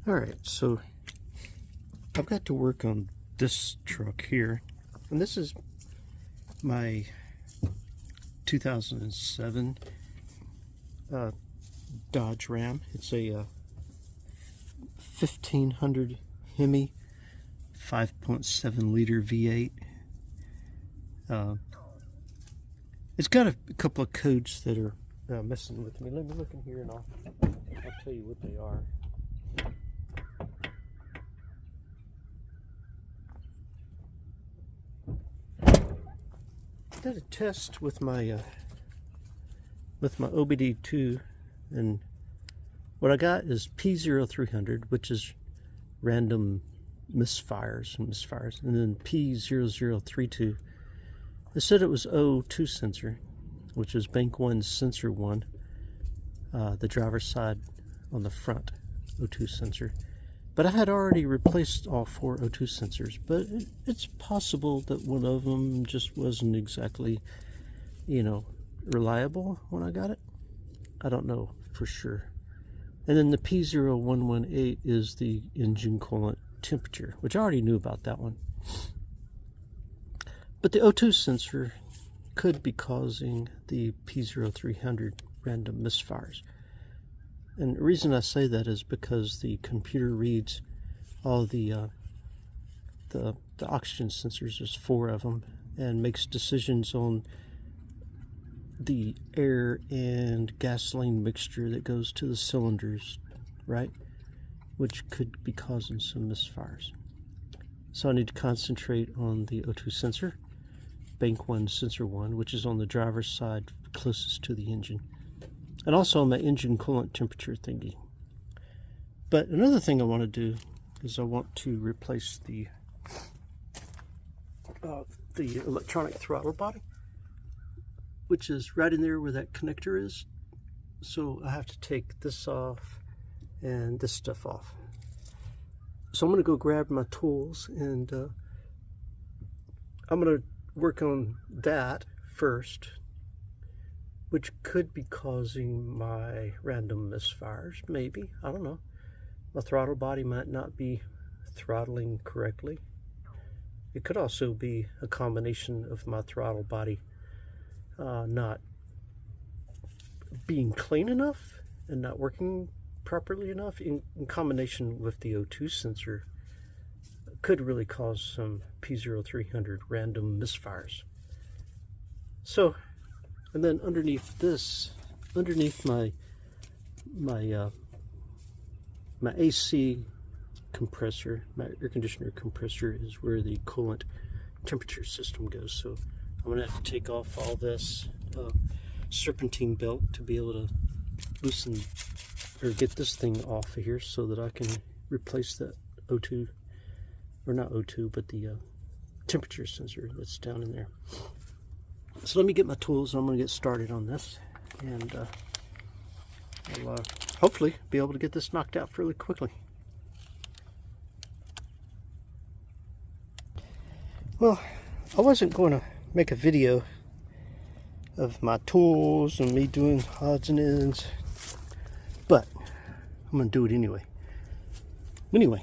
Alright, so I've got to work on this truck here, and this is my 2007 Dodge Ram. It's a 1500 HEMI 5.7 liter V8. It's got a couple of codes that are messing with me. Let me look in here and I'll tell you what they are. I did a test with my OBD2, and what I got is P0300, which is random misfires, and then P0032. It said it was O2 sensor, which is bank 1 sensor 1, the driver's side on the front O2 sensor. But I had already replaced all 4 O2 sensors, but it's possible that one of them just wasn't exactly, reliable when I got it. I don't know for sure. And then the P0118 is the engine coolant temperature, which I already knew about that one. But the O2 sensor could be causing the P0300 random misfires. And the reason I say that is because the computer reads all the oxygen sensors, there's 4 of them, and makes decisions on the air and gasoline mixture that goes to the cylinders, right? Which could be causing some misfires. So I need to concentrate on the O2 sensor, bank 1 sensor 1, which is on the driver's side closest to the engine, and also on the engine coolant temperature thingy. But another thing I want to do is I want to replace the electronic throttle body, which is right in there where that connector is. So I have to take this off and this stuff off. So I'm going to go grab my tools, and I'm going to work on that first, which could be causing my random misfires, maybe. I don't know. My throttle body might not be throttling correctly. It could also be a combination of my throttle body not being clean enough and not working properly enough in combination with the O2 sensor. Could really cause some P0300 random misfires. So, and then underneath this, underneath my AC compressor, my air conditioner compressor, is where the coolant temperature system goes. So I'm going to have to take off all this serpentine belt to be able to loosen or get this thing off of here so that I can replace that O2, or not O2, but the temperature sensor that's down in there. So let me get my tools and I'm going to get started on this, and I'll hopefully be able to get this knocked out fairly quickly. Well, I wasn't going to make a video of my tools and me doing odds and ends, but I'm going to do it anyway. Anyway,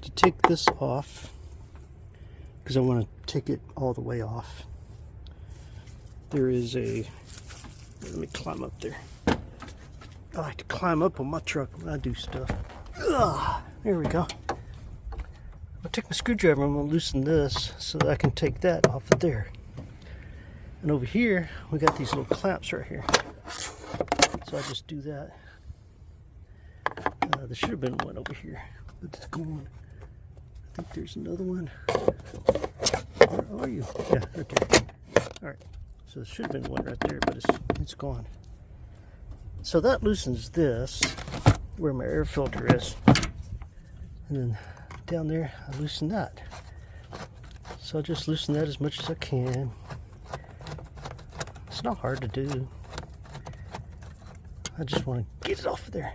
to take this off, because I want to take it all the way off, there is a, let me climb up there. I like to climb up on my truck when I do stuff. Ugh, there we go. I'll take my screwdriver, I'm going to loosen this so that I can take that off of there. And over here, we got these little clamps right here. So I just do that. There should have been one over here, but it's gone. I think there's another one. Where are you? Yeah, right there. Alright, so there should have been one right there, but it's gone. So that loosens this, where my air filter is. And then down there, I loosen that. So I'll just loosen that as much as I can. It's not hard to do. I just want to get it off of there.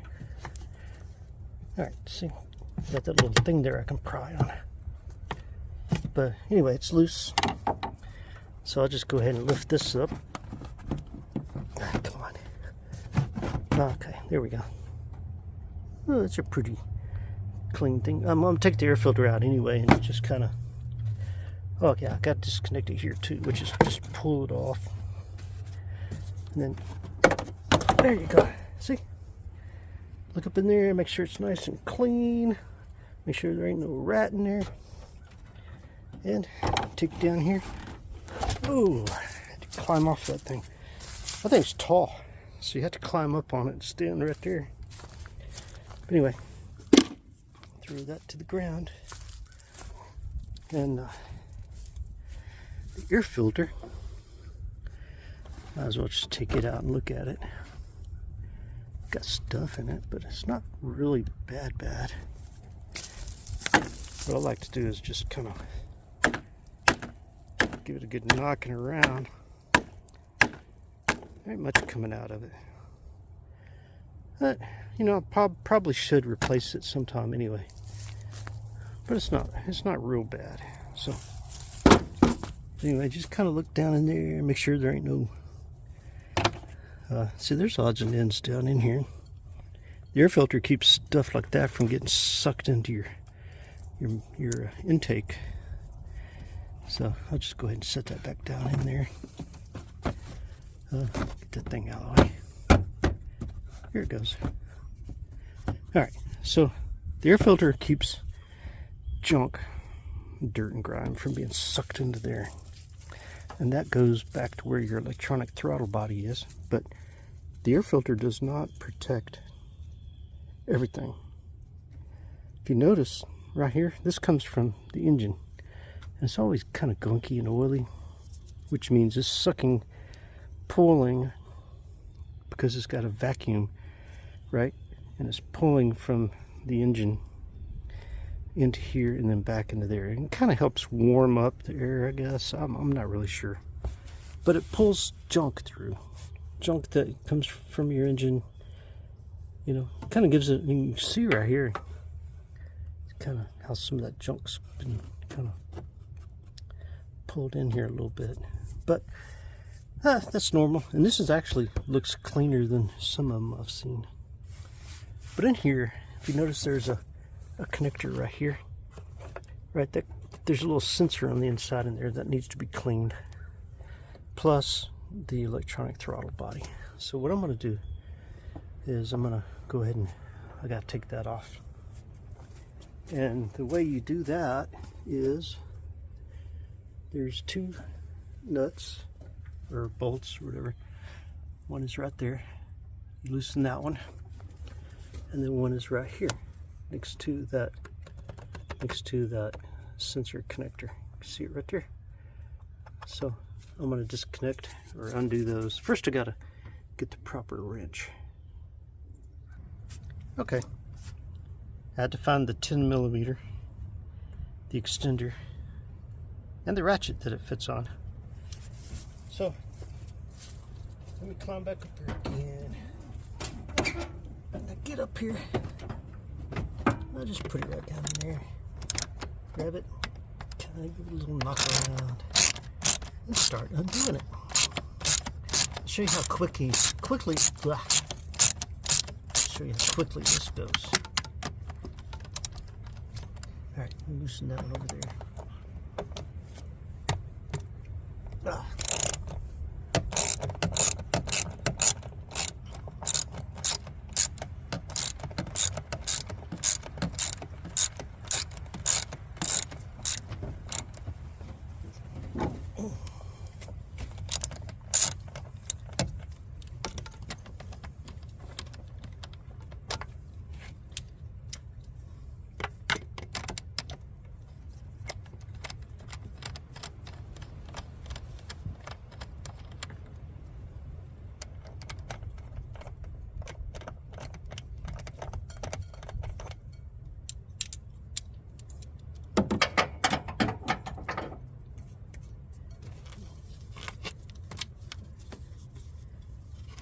Alright, see, got that little thing there I can pry on. But anyway, it's loose. So I'll just go ahead and lift this up. Come on. Okay, there we go. Oh, that's a pretty clean thing. I'm gonna take the air filter out anyway and just kind of, oh yeah, I got disconnected here too, which is just pull it off. And then, there you go. See? Look up in there, make sure it's nice and clean. Make sure there ain't no rat in there. And take it down here. Ooh, I had to climb off that thing. That thing's tall, so you have to climb up on it and stand right there. But anyway, throw that to the ground. And the air filter, might as well just take it out and look at it. Got stuff in it, but it's not really bad. What I like to do is just kind of give it a good knocking around. There ain't much coming out of it. But, you know, I probably should replace it sometime anyway. But it's not real bad. So anyway, just kind of look down in there and make sure there ain't no see, there's odds and ends down in here. The air filter keeps stuff like that from getting sucked into your intake. So I'll just go ahead and set that back down in there. Get that thing out of the way. Here it goes. Alright, so the air filter keeps junk, dirt and grime from being sucked into there. And that goes back to where your electronic throttle body is. But the air filter does not protect everything. If you notice right here, this comes from the engine. And it's always kind of gunky and oily, which means it's sucking, pulling, because it's got a vacuum, right? And it's pulling from the engine into here and then back into there. And it kind of helps warm up the air, I guess. I'm not really sure. But it pulls junk through. Junk that comes from your engine, you know, kind of gives it, you can see right here, kind of how some of that junk's been kind of pulled in here a little bit. But that's normal. And this is actually looks cleaner than some of them I've seen. But in here, if you notice, there's a connector right here. Right there. There's a little sensor on the inside in there that needs to be cleaned. Plus the electronic throttle body. So what I'm going to do is I'm going to go ahead and I got to take that off. And the way you do that is there's two nuts or bolts or whatever. One is right there. You loosen that one. And then one is right here next to that sensor connector. See it right there? So I'm going to disconnect or undo those. First I got to get the proper wrench. Okay. I had to find the 10mm, the extender, and the ratchet that it fits on. So let me climb back up here again. I get up here. I'll just put it right down in there. Grab it, kind of give it a little knock around, and start undoing it. I'll show you how quickly this goes. Alright, loosen that one over there.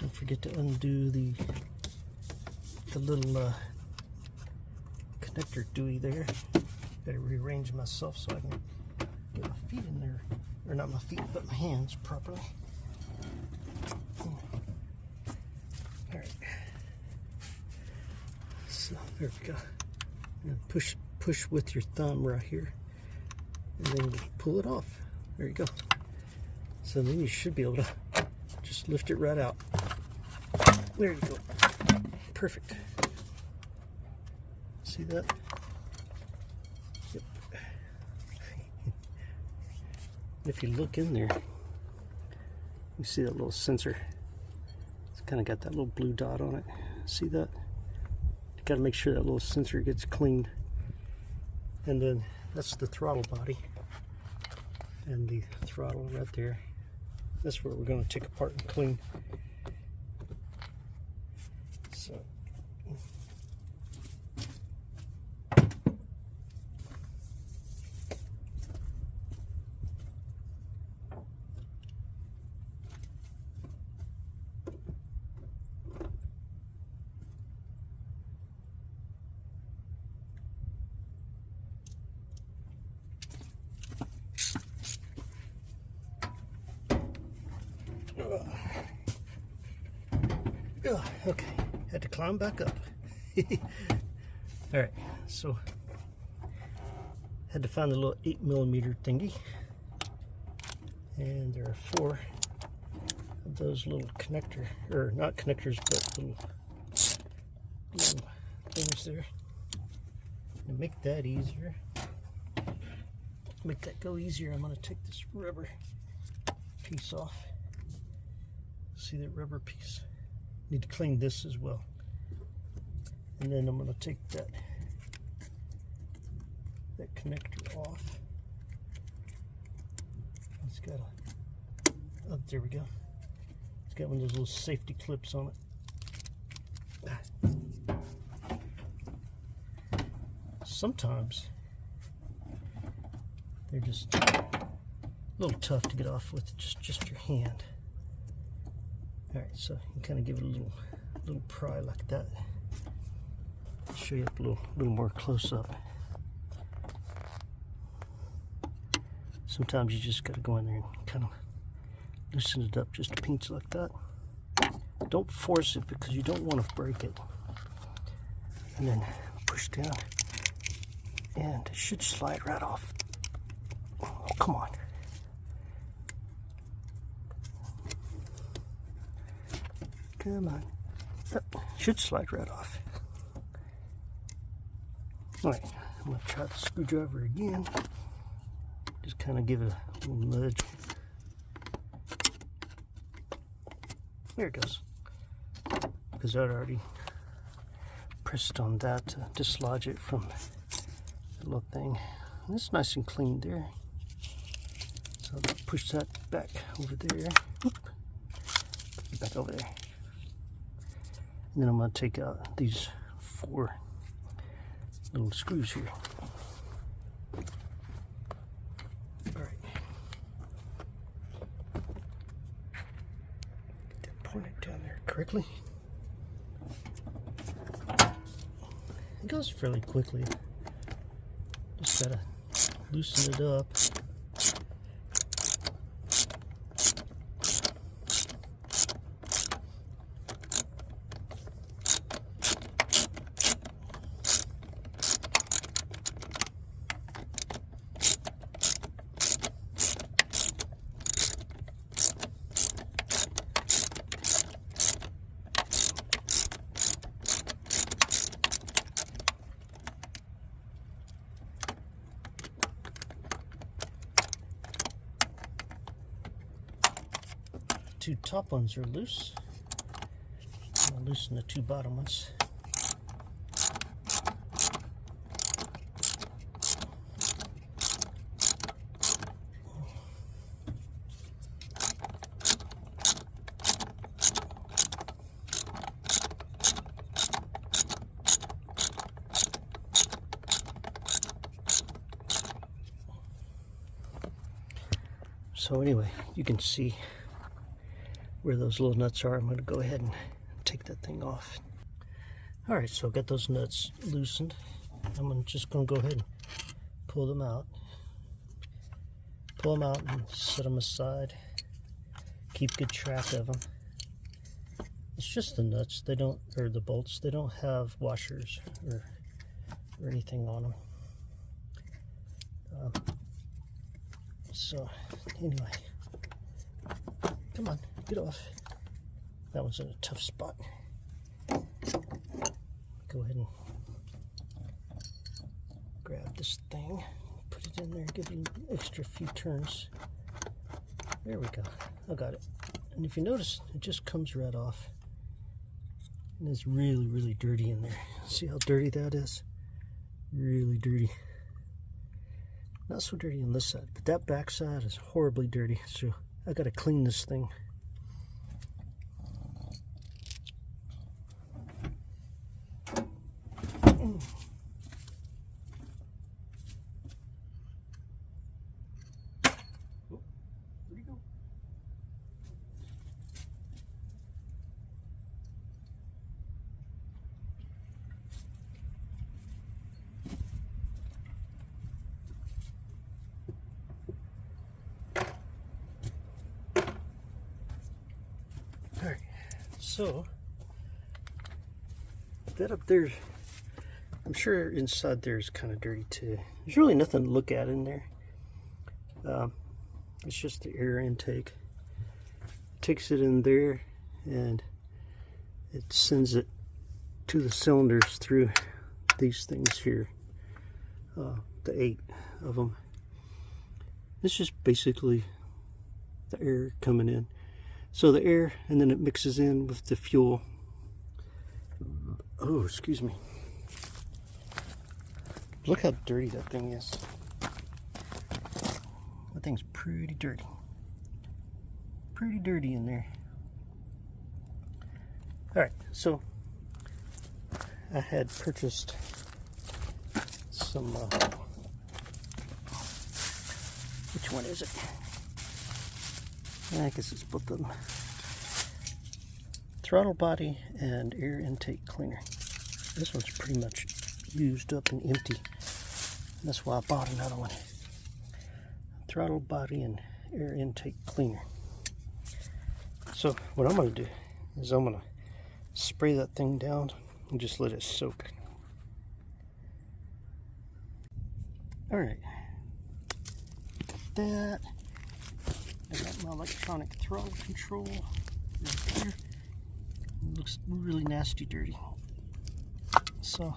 Don't forget to undo the little connector dewey there. Gotta rearrange myself so I can get my feet in there, or not my feet, but my hands properly. Alright, so there we go. And push with your thumb right here, and then you pull it off. There you go. So then you should be able to just lift it right out. There you go. Perfect. See that? Yep. If you look in there, you see that little sensor. It's kind of got that little blue dot on it. See that? You got to make sure that little sensor gets cleaned. And then that's the throttle body. And the throttle right there. That's where we're going to take apart and clean. So. Okay, had to climb back up. Alright, so had to find the little 8mm thingy, and there are 4 of those little connector, or not connectors, but little things there. To make that easier, make that go easier, I'm going to take this rubber piece off. See that rubber piece? Need to clean this as well. And then I'm going to take that connector off. It's got a, oh, there we go. It's got one of those little safety clips on it. Sometimes they're just a little tough to get off with just your hand. Alright, so you kind of give it a little pry like that. I'll show you up a little more close up. Sometimes you just got to go in there and kind of loosen it up just a pinch like that. Don't force it because you don't want to break it. And then push down, and it should slide right off. Oh, come on. Come on. Should slide right off. Alright, I'm going to try the screwdriver again. Just kind of give it a little nudge. There it goes. Because I'd already pressed on that to dislodge it from the little thing. And it's nice and clean there. So I'll push that back over there. Oop. Back over there. And then I'm going to take out these 4 little screws here. Alright. Get that pointed down there correctly. It goes fairly quickly. Just gotta loosen it up. Two top ones are loose. I'll loosen the 2 bottom ones. So anyway, you can see where those little nuts are. I'm going to go ahead and take that thing off. Alright, so I've got those nuts loosened. I'm just going to go ahead and pull them out. Pull them out and set them aside. Keep good track of them. It's just the nuts. They don't, or the bolts, they don't have washers or or anything on them. So anyway, come on, get off. That one's in a tough spot. Go ahead and grab this thing, put it in there, give it an extra few turns. There we go. I got it. And if you notice, it just comes right off. And it's really, really dirty in there. See how dirty that is? Really dirty. Not so dirty on this side, but that back side is horribly dirty. So I gotta clean this thing. Alright, so that up there, I'm sure inside there is kind of dirty too. There's really nothing to look at in there. It's just the air intake. It takes it in there and it sends it to the cylinders through these things here, the 8 of them. It's just basically the air coming in. So the air, and then it mixes in with the fuel. Oh, excuse me. Look how dirty that thing is. That thing's pretty dirty. Pretty dirty in there. Alright, so I had purchased some, which one is it? I guess it's both of them. Throttle body and air intake cleaner. This one's pretty much used up and empty. That's why I bought another one. Throttle body and air intake cleaner. So what I'm going to do is I'm going to spray that thing down and just let it soak. Alright. That. I got my electronic throttle control right here. It looks really nasty dirty. So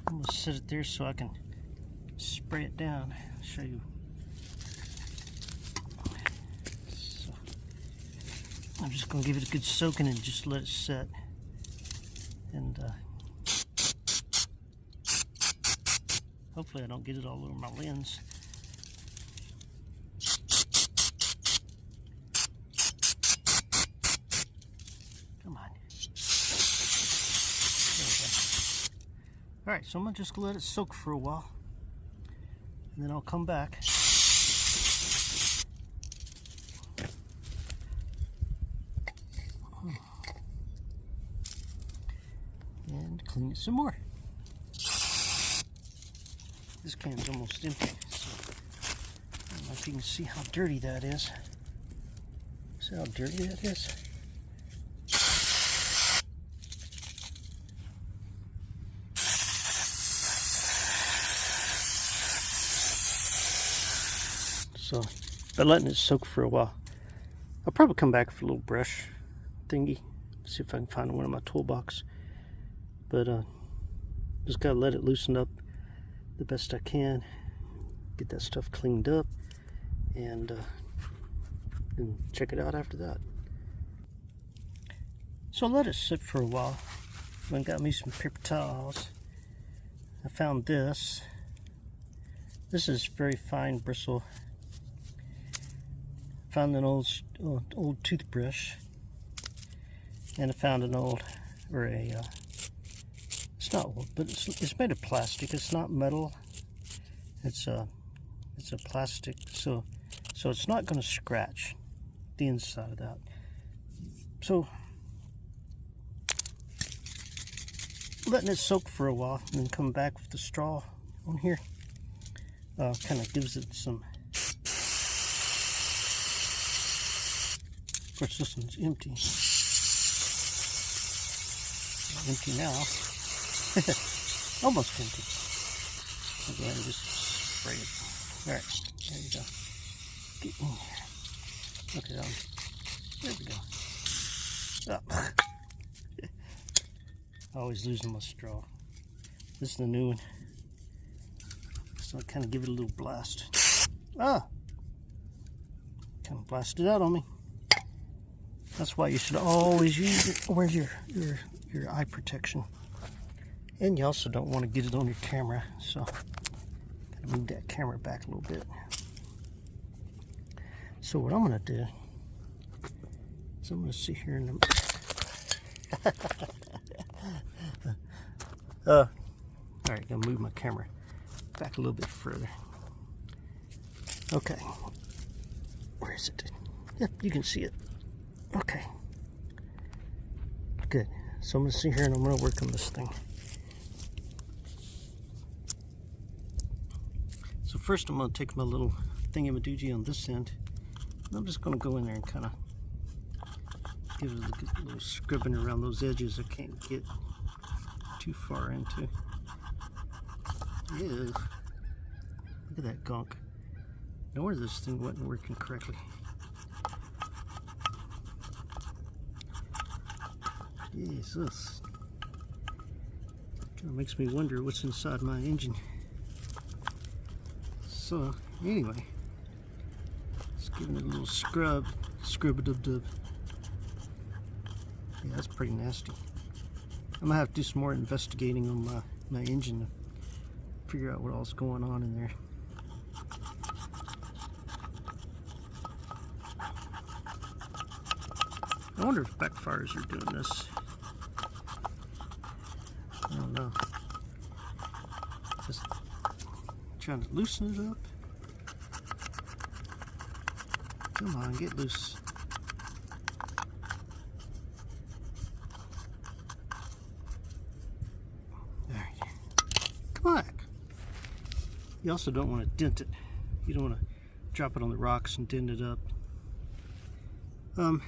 I'm going to set it there so I can spray it down. I'll show you. So I'm just going to give it a good soaking and just let it set. And hopefully I don't get it all over my lens. Alright, so I'm going to just let it soak for a while, and then I'll come back and clean it some more. This can's almost empty, so I don't know if you can see how dirty that is. See how dirty that is? So, by letting it soak for a while, I'll probably come back for a little brush thingy, see if I can find one in my toolbox. But just gotta let it loosen up the best I can, get that stuff cleaned up, and check it out after that. So let it sit for a while. I got me some paper towels. I found this. This is very fine bristle. Found an old toothbrush, and I found an old, or a, it's not old, but it's made of plastic. It's not metal. It's a plastic, so it's not going to scratch the inside of that. So letting it soak for a while and then come back with the straw on here kind of gives it some. Of course, this one's empty. Empty now. Almost empty. Again, just spray it. Alright, there you go. Get in here. Look at that. There we go. Oh. Always losing my straw. This is the new one. So I kind of give it a little blast. Ah! Kind of blasted out on me. That's why you should always wear your eye protection. And you also don't want to get it on your camera. So, gotta move that camera back a little bit. So what I'm gonna do is I'm gonna sit here and alright, gonna move my camera back a little bit further. Okay. Where is it? Yep, you can see it. Okay. Good. So I'm gonna sit here and I'm gonna work on this thing. So first I'm gonna take my little thingamadoogie on this end. And I'm just gonna go in there and kind of give it a little scrubbing around those edges I can't get too far into. Ew. Look at that gunk. No wonder this thing wasn't working correctly. Jesus. Kind of makes me wonder what's inside my engine. So, anyway. Just giving it a little scrub. Scrub-a-dub-dub. Yeah, that's pretty nasty. I'm gonna have to do some more investigating on my engine to figure out what all's going on in there. I wonder if backfires are doing this. I don't know. Just trying to loosen it up. Come on, get loose. Alright. Come on. You also don't want to dent it. You don't want to drop it on the rocks and dent it up. I'm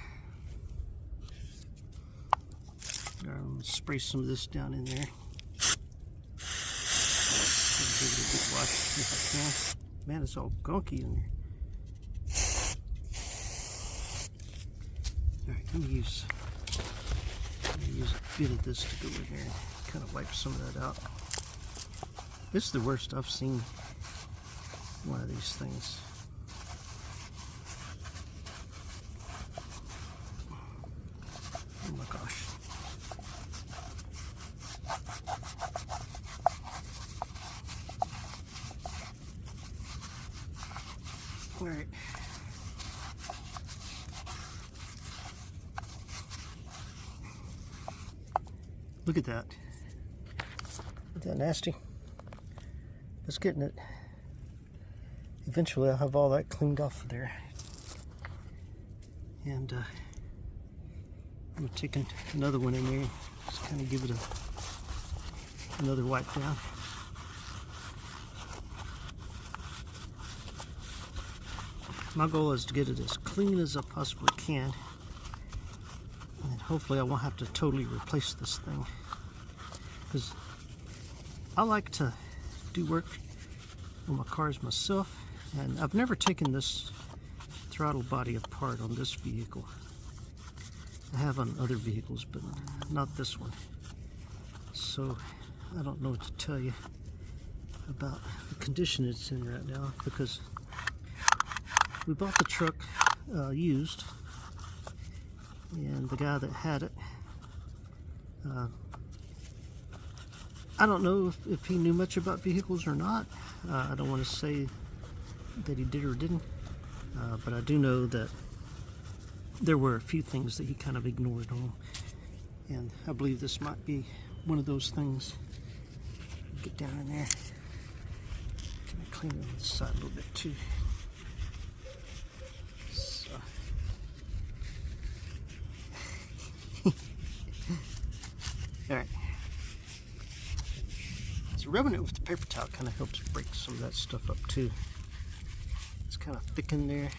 gonna spray some of this down in there. Give it a good wash if I can. Man, it's all gunky in there. Alright, let me use a bit of this to go in there and kind of wipe some of that out. This is the worst I've seen one of these things. Oh my gosh. Alright. Look at that. Isn't that nasty? Just getting it. Eventually I'll have all that cleaned off of there. And I'm taking another one in there. Just kind of give it another wipe down. My goal is to get it as clean as I possibly can. And hopefully I won't have to totally replace this thing. Because I like to do work on my cars myself. And I've never taken this throttle body apart on this vehicle. I have on other vehicles, but not this one. So I don't know what to tell you about the condition it's in right now, because we bought the truck used, and the guy that had it, I don't know if he knew much about vehicles or not. I don't want to say that he did or didn't, but I do know that there were a few things that he kind of ignored on, and I believe this might be one of those things. Get down in there. Can I clean it on the side a little bit too? So. Alright. So rubbing it with the paper towel kind of helps break some of that stuff up too. It's kind of thick in there.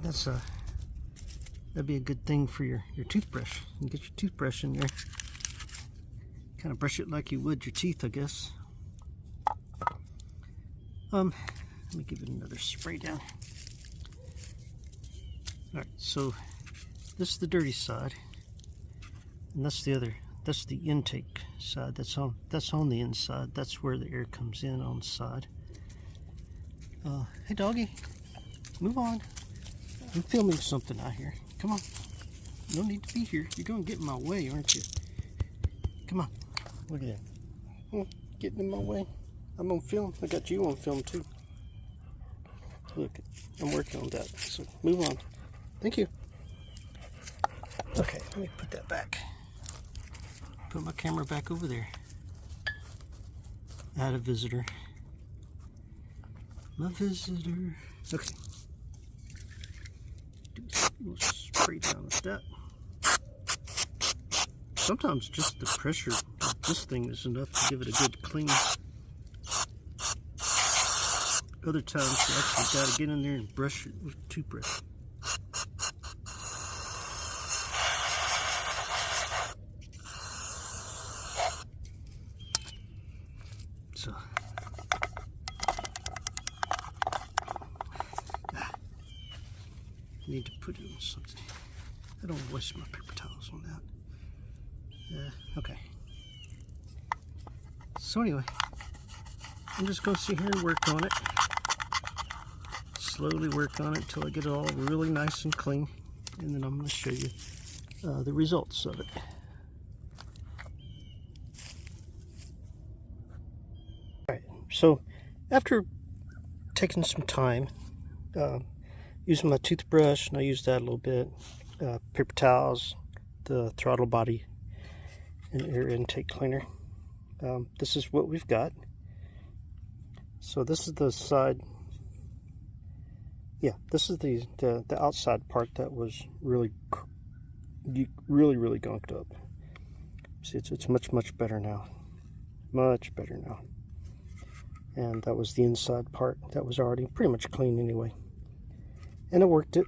That's that'd be a good thing for your toothbrush. You get your toothbrush in there, Kind of brush it like you would your teeth, I guess. Let me give it another spray down. Alright, so this is the dirty side, and that's the other, that's the intake side. That's on the inside. That's where the air comes in on the side. Hey doggy, move on. I'm filming something out here. Come on. You don't need to be here. You're going to get in my way, aren't you? Come on. Look at that. Oh, getting in my way. I'm on film. I got you on film too. Look, I'm working on that. So move on. Thank you. Okay, let me put that back. Put my camera back over there. Add a visitor. My visitor. Okay. Do a little spray down with that. Sometimes just the pressure of this thing is enough to give it a good clean. Other times you actually got to get in there and brush it with a toothbrush. So, need to put it on something. I don't want to waste my paper towels on that. Okay. So anyway, I'm just going to sit here and work on it. Slowly work on it until I get it all really nice and clean. And then I'm going to show you the results of it. Alright, so after taking some time, using my toothbrush, and I used that a little bit, paper towels, the throttle body, and air intake cleaner. This is what we've got. So this is the side. Yeah, this is the outside part that was really gunked up. See, it's much better now. Much better now. And that was the inside part that was already pretty much clean anyway. And I worked it.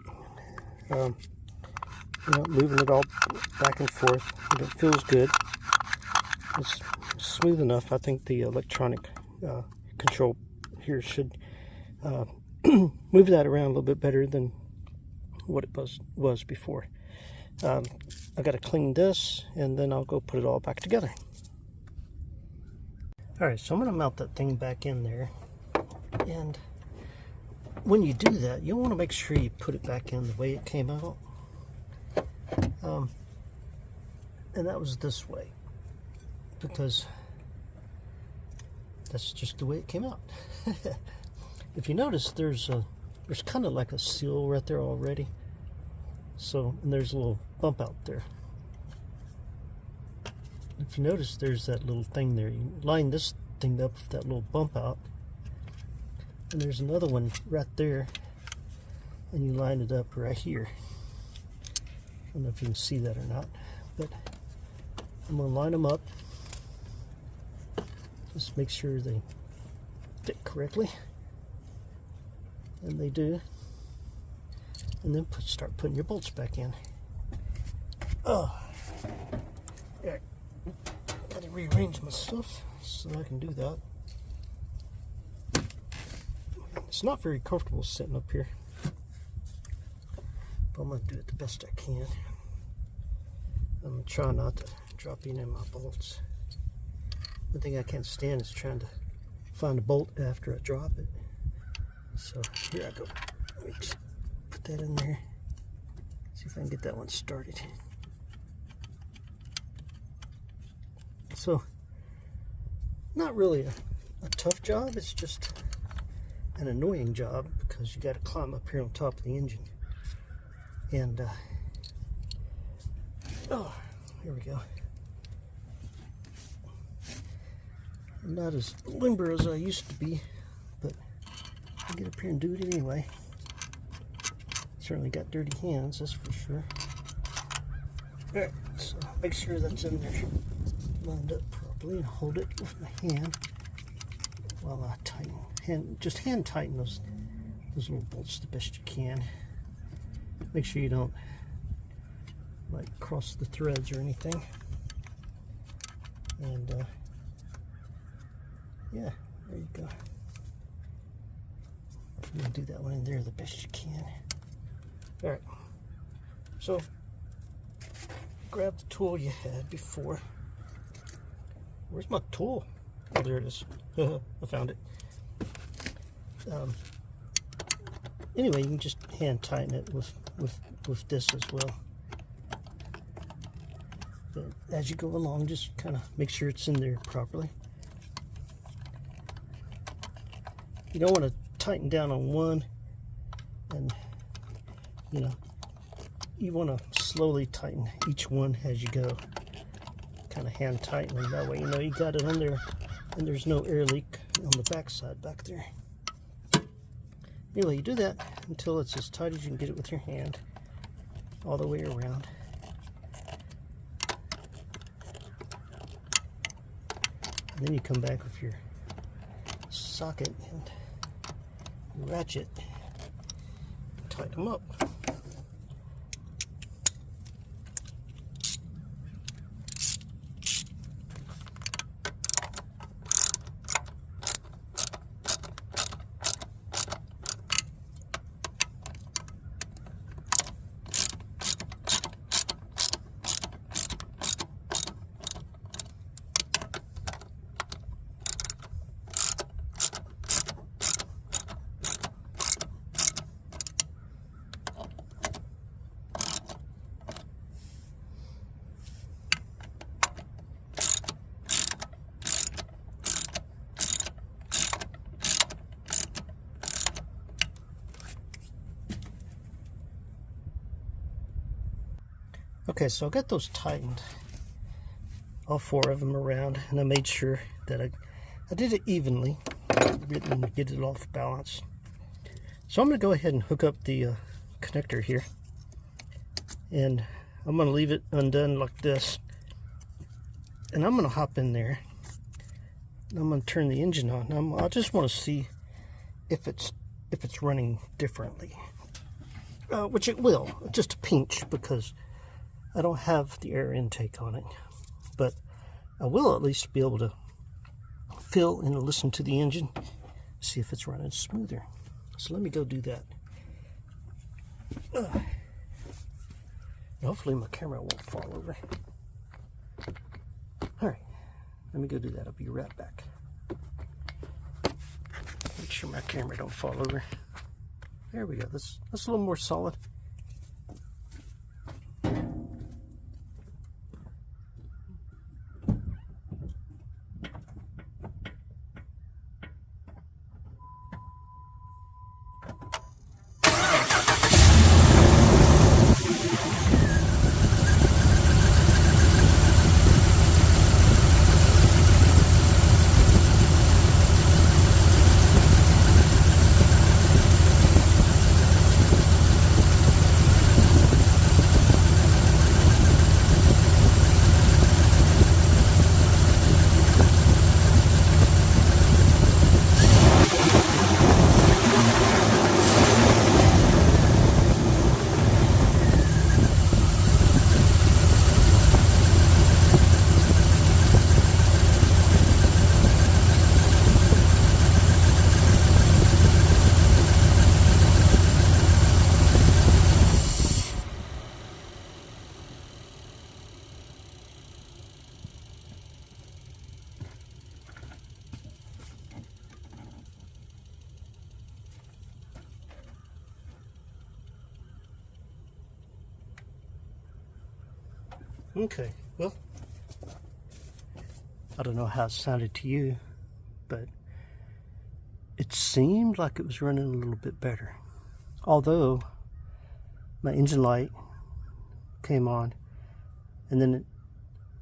You know, moving it all back and forth, and it feels good. It's smooth enough. I think the electronic control here should move that around a little bit better than what it was before. I got to clean this, and then I'll go put it all back together. Alright, so I'm going to mount that thing back in there, and when you do that, you want to make sure you put it back in the way it came out. And that was this way, because that's just the way it came out. If you notice, there's kind of like a seal right there already. So, and there's a little bump out there. If you notice, there's that little thing there. You line this thing up with that little bump out, and there's another one right there, and you line it up right here. I don't know if you can see that or not, but I'm going to line them up. Just make sure they fit correctly. And they do. And then start putting your bolts back in. Oh, yeah. Got to rearrange my stuff so I can do that. It's not very comfortable sitting up here, but I'm going to do it the best I can. I'm going to try not to drop any of my bolts. The thing I can't stand is trying to find a bolt after I drop it. So here I go. Let me just put that in there. See if I can get that one started. So, not really a tough job. It's just an annoying job because you got to climb up here on top of the engine. And oh, here we go. I'm not as limber as I used to be, but I'll get up here and do it anyway. Certainly got dirty hands, that's for sure. Alright, so make sure that's in there lined up properly, and hold it with my hand while I tighten. Just hand tighten those little bolts the best you can. Make sure you don't like cross the threads or anything. And yeah, there you go. You'll do that one in there the best you can. All right, so grab the tool you had before. Where's my tool? Oh, there it is. I found it. Anyway, you can just hand tighten it with this as well. But as you go along, just kind of make sure it's in there properly. You don't want to tighten down on one, and you know, you want to slowly tighten each one as you go. Kind of hand tightening, that way you know you got it on there and there's no air leak on the back side back there. Anyway, you do that until it's as tight as you can get it with your hand all the way around. And then you come back with your socket and ratchet and tighten them up. Okay, so I got those tightened, all four of them around, and I made sure that I did it evenly, didn't get it off balance. So I'm going to go ahead and hook up the connector here, and I'm going to leave it undone like this, and I'm going to hop in there, and I'm going to turn the engine on. I just want to see if it's running differently, which it will, just a pinch, because I don't have the air intake on it, but I will at least be able to feel and listen to the engine, see if it's running smoother. So let me go do that. Hopefully my camera won't fall over. All right, let me go do that. I'll be right back. Make sure my camera don't fall over. There we go. That's a little more solid. Okay, well, I don't know how it sounded to you, but it seemed like it was running a little bit better. Although my engine light came on, and then it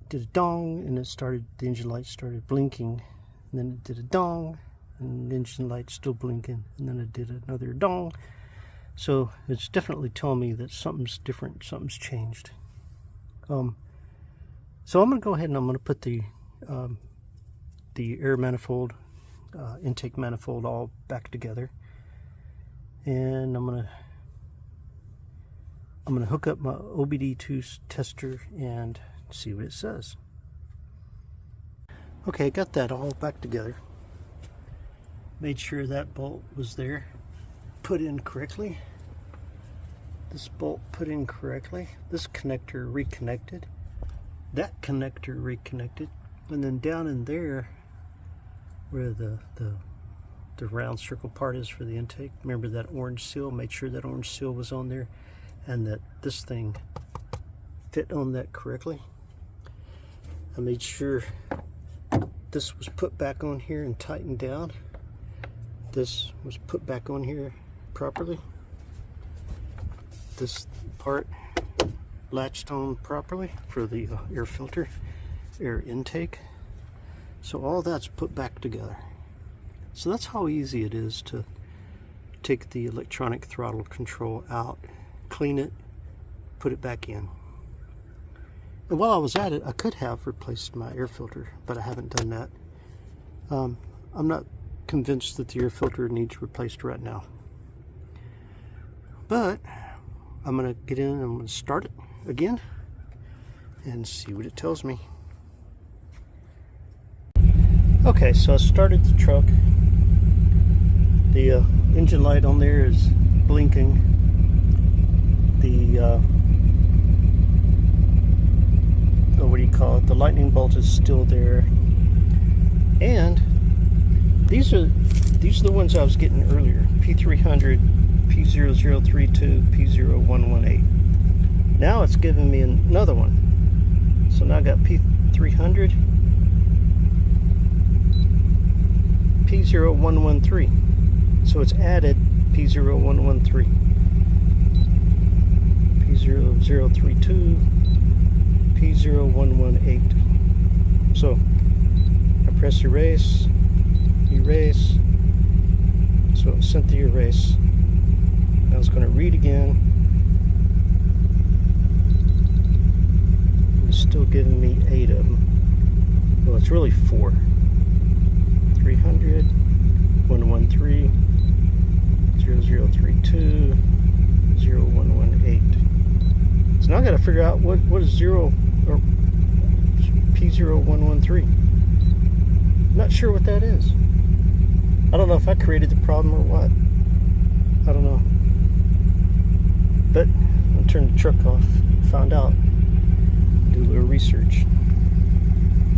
did a dong, and the engine light started blinking, and then it did a dong, and the engine light still blinking, and then it did another dong. So it's definitely telling me that something's different, something's changed. So I'm going to go ahead and I'm going to put the air manifold, intake manifold all back together, and I'm going to hook up my OBD2 tester and see what it says. Okay, got that all back together. Made sure that bolt was there, put in correctly. This bolt put in correctly. This connector reconnected. That connector reconnected. And then down in there, where the round circle part is for the intake, remember that orange seal? Made sure that orange seal was on there and that this thing fit on that correctly. I made sure this was put back on here and tightened down. This was put back on here properly. This part latched on properly for the air filter, air intake. So all that's put back together. So that's how easy it is to take the electronic throttle control out, clean it, put it back in. And while I was at it, I could have replaced my air filter, but I haven't done that. I'm not convinced that the air filter needs replaced right now. But I'm gonna get in and I'm gonna start it again and see what it tells me. Okay, so I started the truck. The engine light on there is blinking. The what do you call it? The lightning bolt is still there. And these are the ones I was getting earlier. P300, P0032, P0118. Now it's giving me another one. So now I got P300, P0113. So it's added P0113, P0032, P0118. So I press erase, erase. So it sent the erase. Now it's going to read again. It's still giving me 8 of them. Well, it's really 4. 300, 113, 0032, 0118. So now I got to figure out what is 0 or P0113. Not sure what that is. I don't know if I created the problem or what. I don't know. But I'll turn the truck off, find out, do a little research.